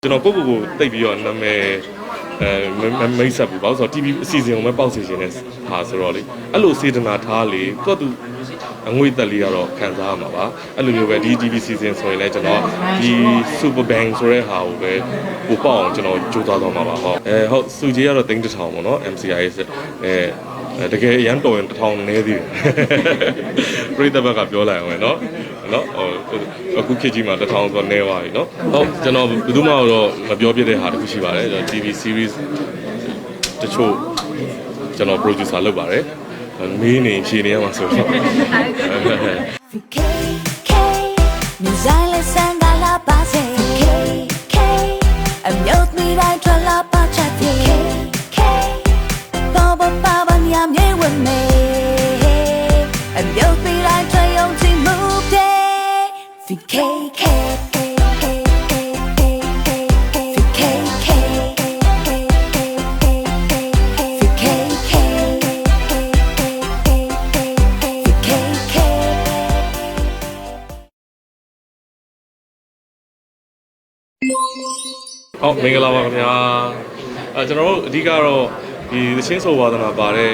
ကျွန်တော်ကိုတိတ်ပြီးတော့နာမည်မိတ်ဆက်ဘူးဘာလို့ဆိုတော့ TV အစီအစဉ်ကိုမပေါက်စီခြင်းနဲ့ဟာဆိုတော့လေအဲ့လိုစေတနာထားလေသူအငွေသက်လေးကတော့ခံစားရမှာပါအဲ့လိုမျိုးပဲဒီ TV စီစဉ်ဆိုရင်လည်းကျွန်တော်ဒီ Super Bang ဆိုတဲ့ဟာကိုပဲပိုပေါက်အောင်ကျွန်တော်ကြိုးစားသွားမှာပါဟုတ်ဟုတ်စုကြီးကတော့3000ပေါ့နော် MCIS တကယ်ရန်တော်ရင်1000နဲသေးတယ်ပြိတ္တဘက်ကပြောလိုက်အောင်နော်အခုခေတ်ကြီးမှာ1000ဆိုနဲသွားပြီနော်ဟုတ်ကျွန်တော်ဘယ်သူမှတော့မပြောပြတဲ့ဟာတခုရှိပါတယ်ကျွန်တော် TV series တချို့ကျွန်တော် producer လုပ်ပါတယ်မင်းနေဖြေနေရမှာဆိုတော့ဟုတ်မင်္ဂလာပါခင်ဗျာကျွန်တော်တို့အဓိကတော့ဒီသချင်းဆိုဝါသနာပါတဲ့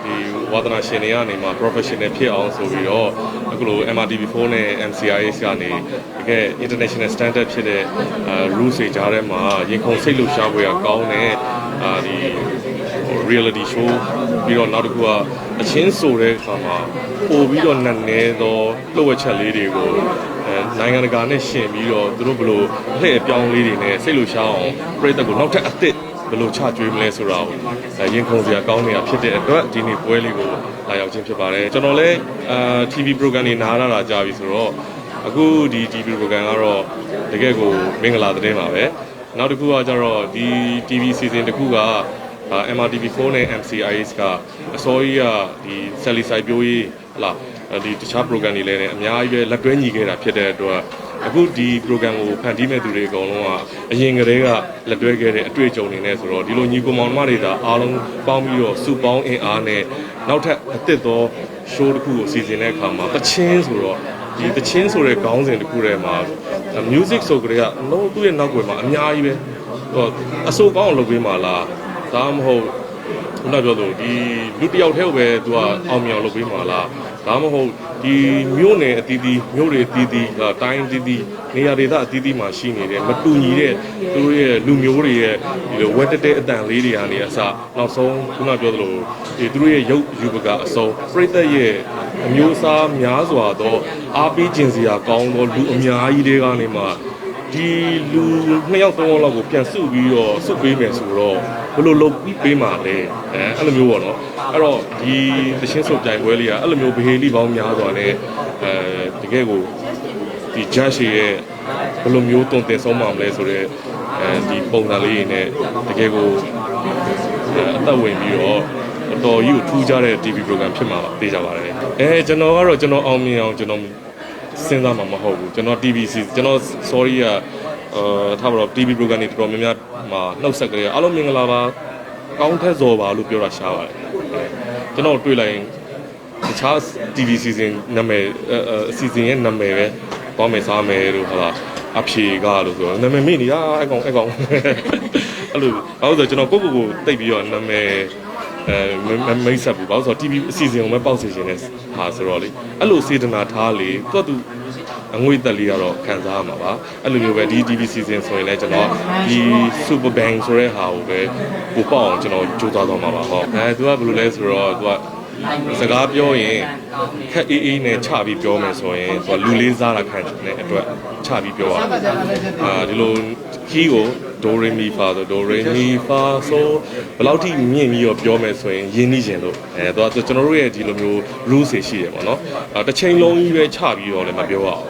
ဒီဝါသနာရှင်တွေကနေမှ professional ဖြစ်အောင်ဆိုပြီးတော့အခုလို MRTV4 နဲ့ MCIS ကနေတကယ် international standard ဖြစ်တဲ့rules တွေကြားထဲမှာရင်ခုန်စိတ်လှုပ်ရှားပွဲကကောင်းတဲ့ဒီ reality show ပြီးတော့နောက်တစ်ခုကအချင်းဆိုတဲ့အခါမှာပို့ပြီးတော့နက်နဲသောလှုပ်ဝက်ချက်လေးတွေကိုနိုင်ငံတကာနဲ့ရှင်ပြီးတော့သူတို့ဘယ်လိုလှည့်အပြောင်းလေးတွေနဲ့စိတ်လှုပ်ရှားအောင်ပြည်သက်ကိုနောက်ထပ်အသစ်ဘယ်လိုချကျွေးမလဲဆိုတာကိုရင်ခုန်စရာကောင်းနေတာဖြစ်တဲ့အတွက်ဒီနေ့ပွဲလေးကိုလာရောက်ခြင်းဖြစ်ပါတယ်ကျွန်တော်လည်းTV program တွေနားရတာကြာပြီဆိုတော့အခုဒီ TV program ကတော့တကယ်ကိုမင်္ဂလာသတင်းပါပဲနောက်တစ်ခုကကျတော့ဒီ TV season တစ်ခုကMRTV4 နဲ့ MCIS ကအစောကြီးကဒီဆက်လီဆိုင်ပြိုးကြီးဟလာဒီတခြား program တွေလည်းအများကြီးပဲလက်တွဲညီခဲ့တာဖြစ်တဲ့အတွက်အခုဒီ program ကိုဖန်တီးမဲ့သူတွေအကုန်လုံးကအရင်ကတည်းကလက်တွဲခဲ့တဲ့အတွေ့အကြုံတွေနဲ့ဆိုတော့ဒီလိုညီကိုမောင်နှမတွေဒါအားလုံးပေါင်းပြီးတော့စုပေါင်းအင်အားနဲ့နောက်ထပ်အသစ်သော show တစ်ခုကိုစီစဉ်တဲ့အခါမှာတချင်းဆိုတော့ဒီတချင်းဆိုတဲ့ခေါင်းစဉ်တစ်ခုထဲမှာ music ဆိုကြတဲ့အလုံးသူ့ရဲ့နောက်ွယ်မှာအများကြီးပဲအစိုးကောင်းအောင်လုပ်ပေးမှလားဒါမှမဟုတ်ခုနပြောလို့ဒီလူတယောက်တည်းကိုပဲသူကအောင်မြင်အောင်လုပ်ပေးမှာလားဒါမှမဟုတ်ဒီမြို့နယ်အသီးသီးမြို့တွေအသီးသီးတိုင်းအသီးသီးနေရာဒေသအသီးသီးမှာရှိနေတဲ့မတူညီတဲ့သူတို့ရဲ့လူမျိုးတွေရဲ့ဒီလိုဝက်တက်တဲ့အတန်လေးတွေကနေအစနောက်ဆုံးခုနပြောသလိုဒီသူတို့ရဲ့ရုပ်ယူပကအစုံပြိသက်ရဲ့အမျိုးအစားများစွာသောအားပေးခြင်းစရာကောင်းသောလူအများကြီးတွေကနေမှဒီလူ2ယောက်3ယောက်လောက်ကိုပြန်စုပြီးတော့စုပေးမယ်ဆိုတော့ဘယ်လိုလုပ်ပေးမှာလဲအဲ့လိုမျိုးပေါ့နော်အဲ့တော့ဒီသချင်းစုပြိုင်ပွဲလေးကအဲ့လိုမျိုးဗဟေလိပေါင်းများစွာနဲ့တကယ်ကိုဒီ judge ရဲ့ဘယ်လိုမျိုးတုံတင်ဆုံးမှာမလဲဆိုတော့ဒီပုံစံလေးနဲ့တကယ်ကိုအသက်ဝင်ပြီးတော့တော်ကြီးကိုထူးခြားတဲ့ TV program ဖြစ်မှာသိကြပါတယ်ကျွန်တော်ကတော့ကျွန်တော်အောင်မြင်အောင်ကျွန်တော်စဉ်းစားမှာမဟုတ်ဘူးကျွန်တော် TVC ကျွန်တော် sorry ထားပါတော့ TV program တွေတော်တော်များများမှာနှုတ်ဆက်ကြရအားလုံးမင်္ဂလာပါကောင်းထက်စော်ပါလို့ပြောတာရှားပါတယ်ကျွန်တော်တွေ့လိုက်ရင်တခြား TV season နာမည်အစီအစဉ်ရဲ့နာမည်ပဲပေါမယ်စားမယ်လို့ဟာလားအဖြေကလို့ဆိုတော့နာမည်မိနေတာအကောင်အဲ့လိုဘာလို့ဆိုကျွန်တော်ကိုတိတ်ပြီးတော့နာမည်မိတ်ဆက်ဘူးဘာလို့ဆိုတော့ TV အစီအစဉ်ကိုမပေါက်စီခြင်းနဲ့ဟာဆိုတော့လေအဲ့လိုစေတနာထားလေသူအငွေသက်လေးကတော့ခံစားရမှာပါအဲ့လိုမျိုးပဲဒီ TV season ဆိုရင်လည်းကျွန်တော်ဒီ Super Bang ဆိုတဲ့ဟာကိုပဲပို့ပေါအောင်ကျွန်တော်ကြိုးစားသွားမှာပါဟုတ်သူကဘယ်လိုလဲဆိုတော့သူကစကားပြောရင်ခက်အေးနဲ့ချပြီးပြောမယ်ဆိုရင်သူကလူလေးစားတာခံတဲ့အတွက်ချပြီးပြောရဒီလိုခီးကိုဒိုရေမီဖာဆိုဒိုရေမီဖာဆိုဘယ်လောက်ထိမြင့်ပြီးတော့ပြောမယ်ဆိုရင်ယဉ်နှီးခြင်းလို့သူကကျွန်တော်တို့ရဲ့ဒီလိုမျိုး rules တွေရှိတယ်ပေါ့နော်တစ်ချိန်လုံးကြီးပဲချပြီးတော့လည်းမပြောရအောင်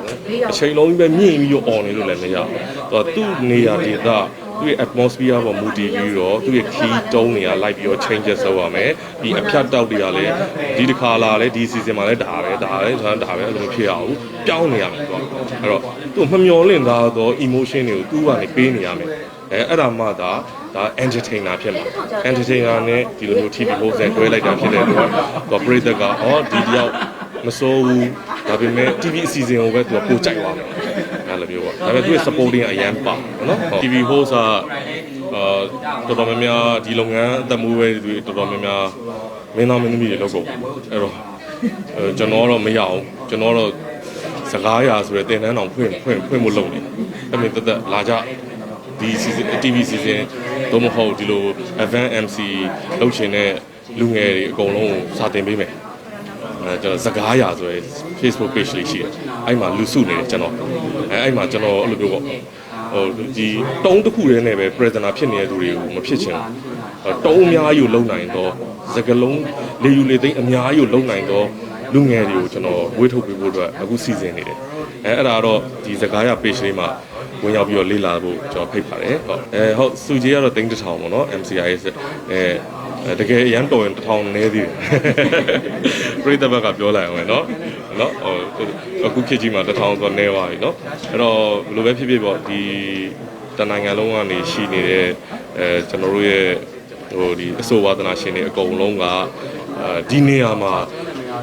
တစ်ချိန်လုံးကြီးပဲမြင့်ပြီးတော့ on နေလို့လည်းမရဘူးသူကသူ့နေရာဒေသသူ့ရဲ့ atmosphere ပေါ်မူတည်ပြီးတော့သူ့ရဲ့ key tone တွေကလိုက်ပြီးတော့ changes လုပ်ရမယ်ဒီအဖြတ်တောက်တွေကလည်းဒီတစ်ခါလာလဲဒီ season မှာလည်းဒါပဲအဲ့လိုဖြစ်အောင်ပြောင်းနေရမယ်သူကအဲ့တော့သူမမျောလင့်သားသော emotion တွေကိုသူ့ကနေပေးနေရမယ်အဲ့ဒါမှဒါ entertainer ဖြစ်မှာ entertainer နဲ့ဒီလိုမျိုး TV host နဲ့တွဲလိုက်တာဖြစ်တဲ့အတွက်သူပရိသတ်ကဒီတယောက်မစိုးဘူးဒါပေမဲ့ TV အစီအစဉ်ကိုပဲသူကပို့ကြိုက်သွားမယ် လည်းမျိုးပေါ့ဒါပေမဲ့သူရဲ့ supporting အရန်ပါနော် TV host ကတော်တော်များများဒီလုပ်ငန်းအသက်မွေးဝဲတွေတော်တော်များများမင်းသားမင်းသမီးတွေလောက်ကုန်အဲ့တော့ကျွန်တော်တော့မရအောင်ကျွန်တော်တော့စကားရာဆိုတဲ့တင်တန်းတောင်ဖွင့်ဖို့လုပ်နေအဲ့မြင်တက်လာကြဒီ TV season တော့မဟုတ်ဒီလို event MC လုပ်ရှင်တဲ့လူငယ်တွေအကုန်လုံးစာတင်ပေးမယ်ကျွန်တော်စကားရာဆိုရယ် Facebook page လေးရှိတယ်အဲ့မှာလူစုနေတယ်ကျွန်တော်အဲ့မှာကျွန်တော်အဲ့လိုမျိုးပေါ့ဟိုဒီတုံးတစ်ခုတည်းနဲ့ပဲ prisoner ဖြစ်နေတဲ့သူတွေကိုမဖြစ်ချင်ဘူးတုံးအများကြီးကိုလုံနိုင်တော့စကလုံးလေယူလေသိန်းအများကြီးကိုလုံနိုင်တော့လူငယ်တွေကိုကျွန်တော်ဝေးထုတ်ပေးဖို့အတွက်အခုစီစဉ်နေတယ်အဲ့ဒါတော့ဒီစကားရ page လေးမှာဝင်ရောက်ပြီးတော့လေ့လာဖို့ကျွန်တော်ဖိတ်ပါတယ်ဟုတ်စုကြီးကတော့တိန်းတစ်ထောင်ပေါ့နော် MCIS တကယ်အရန်တော်ရင်တစ်ထောင်နည်းသေးတယ်ပြိတ္တဘက်ကပြောလိုက်အောင်နော်အခုခေတ်ကြီးမှာတစ်ထောင်ဆိုနည်းသွားပြီနော်အဲ့တော့ဘယ်လိုပဲဖြစ်ဖြစ်ပေါ့ဒီတနိုင်ငံလုံးကနေရှိနေတဲ့ကျွန်တော်တို့ရဲ့ဟိုဒီအဆိုဝါဒနာရှင်တွေအကုန်လုံးကဒီနေရာမှာ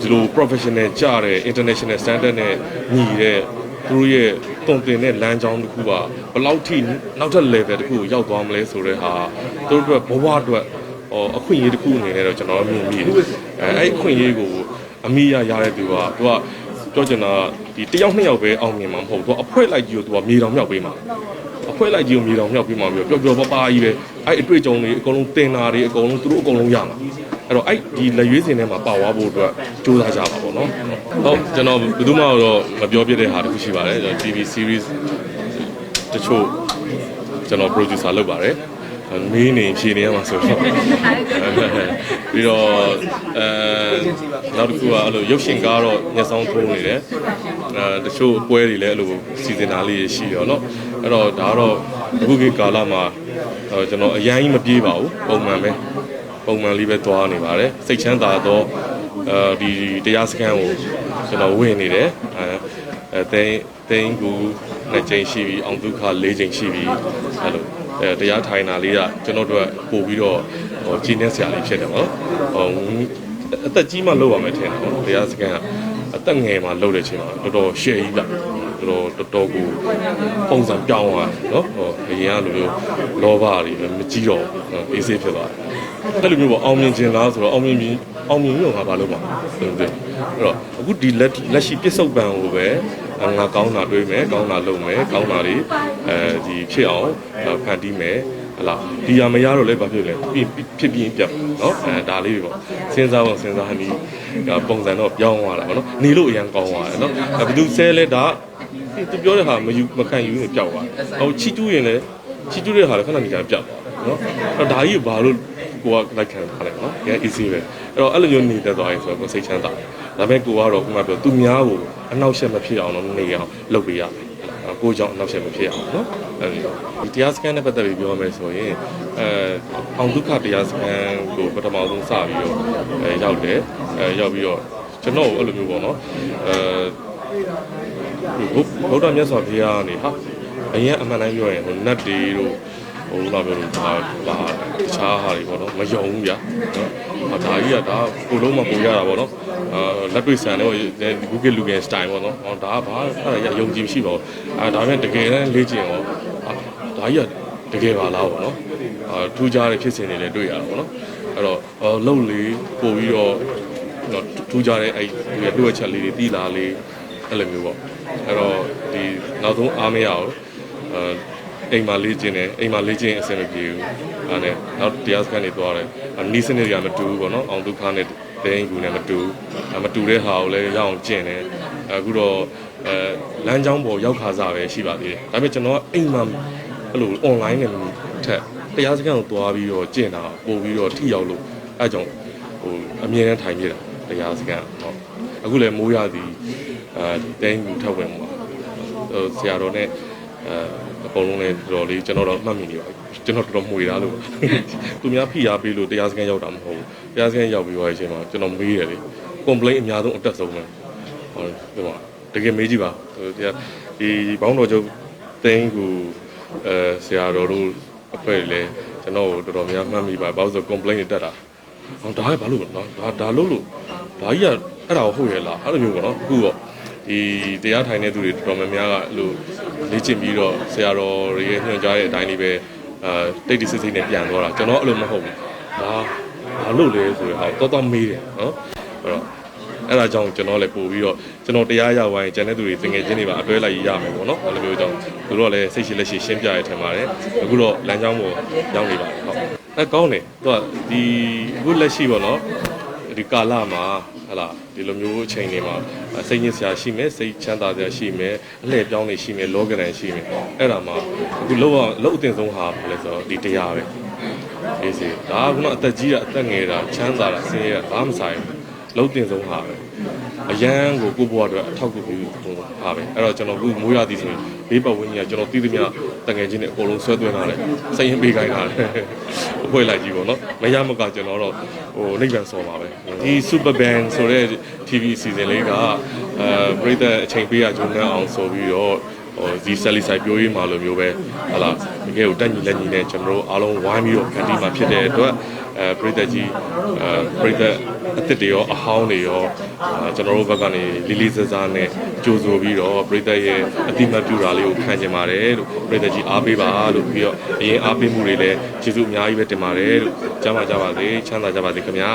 ဒီလို professional ကြတဲ့ international standard နဲ့ညီတဲ့သူတို့ရဲ့တုံတင်တဲ့လမ်းကြောင်းတစ်ခုကဘယ်လောက်ထိနောက်ထပ် level တစ်ခုကိုရောက်သွားမလဲဆိုတဲ့ဟာသူတို့ဘဝအတွက်အခွင့်အရေးတစ်ခုအနေနဲ့တော့ကျွန်တော်မြင်မိတယ်အဲ့အခွင့်အရေးကိုအမိရတဲ့သူကပြောချင်တာဒီတယောက်နှစ်ယောက်ပဲအောင်မြင်မှာမဟုတ်သူအဖွဲလိုက်ကြီးကိုသူကမြေတောင်မြောက်ပေးမှာအဖွဲလိုက်ကြီးကိုမြေတောင်မြောက်ပေးမှာပြီးတော့ပျော်ပျော်ပါကြီးပဲအဲ့အတွေ့အကြုံတွေအကုန်လုံးတင်တာတွေအကုန်လုံးသူတို့အကုန်လုံးရမှာအဲ့တော့အဲ့ဒီလက်ရွေးစင်ထဲမှာပါသွားဖို့အတွက်ကြိုးစားကြပါပေါ့နော်ဟုတ်ကျွန်တော်ဘယ်သူမှတော့မပြောပြတဲ့ဟာတခုရှိပါတယ်ကျွန်တော် TV series တချို့ကျွန်တော် producer လုပ်ပါတယ်မင်းနေဖြေနေရမှာဆိုတော့ပြီးတော့နောက်တစ်ခုကအဲ့လိုရုပ်ရှင်ကားတော့ညဆောင်ထိုးနေတယ်တချို့ပွဲတွေလည်းအဲ့လိုစီစဉ်တာလေးရှိရောเนาะအဲ့တော့ဒါကတော့အခုခေတ်ကာလမှာကျွန်တော်အရင်ကြီးမပြေးပါဘူးပုံမှန်လေးပဲသွားနေပါတယ်စိတ်ချမ်းသာတော့ဒီတရားစခန်းကိုကျွန်တော်ဝင်နေတယ်သိန်းကူ2ချိန်ရှိပြီအောင်ဒုက္ခ4ချိန်ရှိပြီအဲ့လိုတရားထိုင်တာလေးကကျွန်တော်တို့ပို့ပြီးတော့ကျင်းနေစရာလေးဖြစ်တယ်ပေါ့အသက်ကြီးမှလောက်ရမယ်ထင်တယ်ပေါ့တရားစခန်းကအသက်ငယ်မှလောက်တဲ့အချိန်မှာတော်တော်ရှယ်ကြီးပြတော်တော်ကိုပုံစံပြောင်းသွားเนาะအရင်ကလိုမျိုးလောဘတွေမကြီးတော့အေးဆေးဖြစ်သွားတယ်အဲ့လိုမျိုးပေါ့အောင်မြင်ခြင်းလားဆိုတော့အောင်မြင်ရုံကဘာလို့မှာဟုတ်တယ်အဲ့တော့အခုဒီလက်ရှိပြစ္ဆုတ်ပံကိုပဲငါကောင်းတာတွေးမယ်ကောင်းတာလုပ်မယ်ကောင်းတာတွေဒီဖြစ်အောင်ဖန်တီးမယ်ဟလာဒီရမရတော့လည်းဘာဖြစ်လဲဖြစ်ပြင်းပြတ်เนาะဒါလေးပဲပေါ့စဉ်းစားနေပုံစံတော့ပြောင်းသွားတာပေါ့နော်နေလို့အရင်ကောင်းသွားတယ်เนาะဘယ်သူဆဲလဲဒါသူပြောတဲ့ဟာမခံယူရင်ပျောက်သွားဟိုချီတူးရင်လည်းချီတူးတဲ့ဟာလည်းခဏနေကြပျောက်သွားเนาะအဲ့ဒါကြီးဘာလို့ကိုကလိုက်ခံထားလိုက်เนาะရန် easy ပဲအဲ့တော့အဲ့လိုမျိုးနေတတ်သွားရင်ဆိုတော့စိတ်ချမ်းသာဒါပေမဲ့ကိုကတော့ခုနပြောသူများကိုအနောက်ရှက်မဖြစ်အောင်တော့နေအောင်လုပ်ပေးရမယ်ကိုကြောင့်အနောက်ရှက်မဖြစ်အောင်เนาะဒီတရားစခန်းနဲ့ပတ်သက်ပြီးပြောရမယ်ဆိုရင်အောင်ဒုက္ခတရားစခန်းကိုပထမဆုံးစပြီးတော့ရောက်တယ်ရောက်ပြီးတော့ကျွန်တော်အဲ့လိုမျိုးပေါ့เนาะဘုရားမြတ်စွာဘုရားကနေဟာအရင်အမှန်တိုင်းပြောရင်ဟိုနတ်တွေတို့ဟိုလာပြောလို့ဒါတခြားဟာတွေပေါ့နော်မယုံဘူးဗျာနော်ဒါကြီးကဒါကိုလုံးမပုံရတာပေါ့နော်လက်တွေ့ဆန်တော့ Google Lugan style ပေါ့နော်ဒါကဘာအဲ့ဒါယုံကြည်မရှိပါဘူးဒါပေမဲ့တကယ်တမ်းလေ့ကျင့်ရောဒါကြီးကတကယ်ပါလားပေါ့နော်ထူးခြားတဲ့ဖြစ်စဉ်တွေလည်းတွေ့ရတာပေါ့နော်အဲ့တော့လုံလေးပို့ပြီးတော့ထူးခြားတဲ့အဲ့ဒီလွှတ်ချက်လေးတွေတီးလာလေးအဲ့လိုမျိုးပေါ့အဲ့တော့ဒီနောက်ဆုံးအားမရအောင်အိမ်မှာလေ့ကျင့်တယ်အိမ်မှာလေ့ကျင့်အဆင်မပြေဘူးအဲ့ဒါနောက်တရားစခန်းတွေသွားတယ်နီးစနစ်တွေကမတူဘူးပေါ့နော်အောင်ဒုက္ခနဲ့တင်းကူနဲ့မတူတဲ့ဟာကိုလည်းရအောင်ကျင့်တယ်အခုတော့လမ်းကြောင်းပေါ်ရောက်ခါစားပဲရှိပါသေးတယ်ဒါပေမဲ့ကျွန်တော်အိမ်မှာအဲ့လို online နဲ့ထက်တရားစခန်းကိုသွားပြီးတော့ကျင့်တာပို့ပြီးတော့ထိရောက်လို့အဲ့ကြောင့်ဟိုအမြဲတမ်းထိုင်ပြတာတရားစခန်းဟုတ်အခုလည်းမိုးရသည်တင်းကူထပ်ဝင်မှာဆရာတော်နဲ့အကုန်လုံးလည်းတော်တော်လေးကျွန်တော်တော့မှတ်မိနေပါကျွန်တော်တော်တော်မှွေတာလို့သူများဖိအားပေးလို့တရားစခန်းရောက်တာမဟုတ်ဘူးတရားစခန်းရောက်ပြီးသွားတဲ့အချိန်မှာကျွန်တော်မေးတယ်လေ complaint အများဆုံးအတက်ဆုံးပဲဟုတ်ဒီမှာတကယ်မေးကြည့်ပါဒီဘောင်းတော်ချုပ်တင်းကူဆရာတော်တို့အဖွဲ့လည်းကျွန်တော်တော်တော်များမှတ်မိပါဘာလို့ဆို complaint တွေတက်တာဟောဒါကဘာလို့လဲနော်ဒါလို့ဒါကြီးကအဲ့ဒါကိုဟုတ်ရဲ့လားအဲ့လိုမျိုးပေါ့နော်အခုတော့ဒီတရားထိုင်တဲ့သူတွေတော်တော်များများကအဲ့လို လေ့ကျင့်ပြီးတော့ဆရာတော်ရဲ့ညွှန်ကြားတဲ့အတိုင်းလေးပဲတိတ်တိစိတ်စိတ်နဲ့ပြန်သွားတာကျွန်တော်အဲ့လိုမဟုတ်ဘူးဒါဘာလို့လဲဆိုတော့တော်မေးတယ်နော်အဲ့ဒါကြောင့်ကျွန်တော်လည်းပို့ပြီးတော့ကျွန်တော်တရားရဝိုင်းကျန်တဲ့သူတွေတငယ်ချင်းတွေပါအတွဲလိုက်ရမယ်ပေါ့နော်အဲ့လိုမျိုးကြောင့်သူတို့ကလည်းစိတ်ရှိလက်ရှိရှင်းပြရထင်ပါတယ်အခုတော့လမ်းကြောင်းပေါ်ရောက်နေပါတယ်ဟုတ်အဲ့ကောင်းတယ်သူကဒီအခုလက်ရှိပေါ့နော်ဒီကာလမှာဟလာဒီလိုမျိုးအချိန်တွေမှာစိတ်ညစ်စရာရှိမယ်စိတ်ချမ်းသာစရာရှိမယ်အလှည့်ပြောင်းနေရှိမယ်လောကရန်ရှိမယ်အဲ့ဒါမှာအခုလောက်အတင်ဆုံးဟာဘာလဲဆိုတော့ဒီတရားပဲအေးစေဒါကကအသက်ကြီးတာအသက်ငယ်တာချမ်းသာတာဆင်းရဲတာဘာမှမဆိုင်ဘူးလုံးတင်ဆုံးဟာပဲအရန်ကိုကိုဘွားအတွက်အထောက်အကူပြုဟာပဲအဲ့တော့ကျွန်တော်အခုမိုးရသည်ဆိုရင်ဘေးပတ်ဝန်းကျင်ကကျွန်တော်သိသမျှတငယ်ချင်းတွေအကုန်လုံးဆွဲသွင်းလာတယ်စိတ်ရင်းပေးခိုင်းတာလေအဖွဲလိုက်ကြည့်ပေါ့နော်မရမကကျွန်တော်တော့နိဗ္ဗာန်ဆော်ပါပဲဒီ Super Band ဆိုတဲ့ TV အစီအစဉ်လေးကပရိသတ်အချိန်ပေးရကြုံနေအောင်ဆိုပြီးတော့ဒီဆယ်လီဆိုင်ပြိုးရေးမှာလိုမျိုးပဲဟလာတကယ်ကိုတက်ညီလက်ညီနဲ့ကျွန်တော်တို့အားလုံးဝိုင်းပြီးတော့ဖန်တီးမှာဖြစ်တဲ့အတွက်ပရိသတ်ကြီးပရိသတ်အသစ်တွေရောအဟောင်းတွေရောကျွန်တော်တို့ဘက်ကနေလေးလေးစားစားနဲ့ကြိုဆိုပြီးတော့ပရိသတ်ရဲ့အတိမတ်ပြူတာလေးကိုခံကျင်ပါတယ်လို့ပရိသတ်ကြီးအားပေးပါလို့ပြီးတော့အရင်အားပေးမှုတွေလည်းကျေးဇူးအများကြီးပဲတင်ပါတယ်လို့ကြားပါစေချမ်းသာကြပါစေခင်ဗျာ